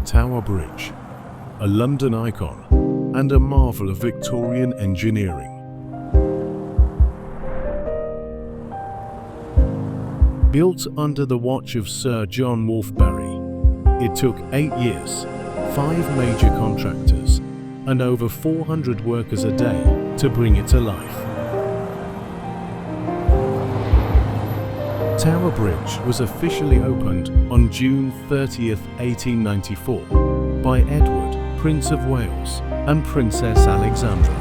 Tower Bridge, a London icon and a marvel of Victorian engineering. Built under the watch of Sir John Wolfbury, it took 8 years, 5 major contractors, and over 400 workers a day to bring it to life. Tower Bridge was officially opened on June 30th, 1894 by Edward, Prince of Wales, and Princess Alexandra.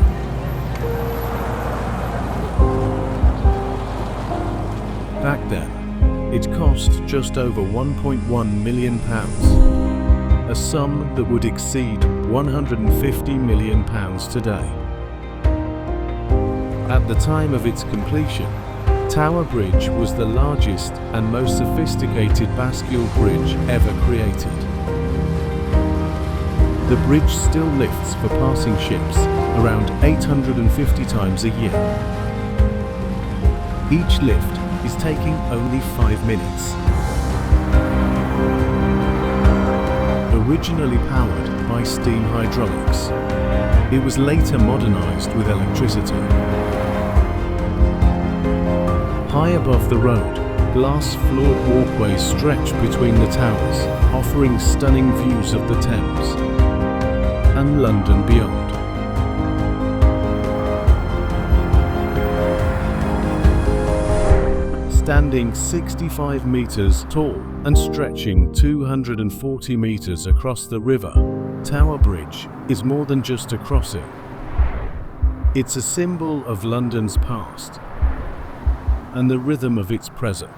Back then, it cost just over £1.1 million, a sum that would exceed £150 million today. At the time of its completion, Tower Bridge was the largest and most sophisticated bascule bridge ever created. The bridge still lifts for passing ships around 850 times a year. Each lift is taking only 5 minutes. Originally powered by steam hydraulics, it was later modernized with electricity. High above the road, glass-floored walkways stretch between the towers, offering stunning views of the Thames and London beyond. Standing 65 meters tall and stretching 240 meters across the river, Tower Bridge is more than just a crossing. It's a symbol of London's past and the rhythm of its present.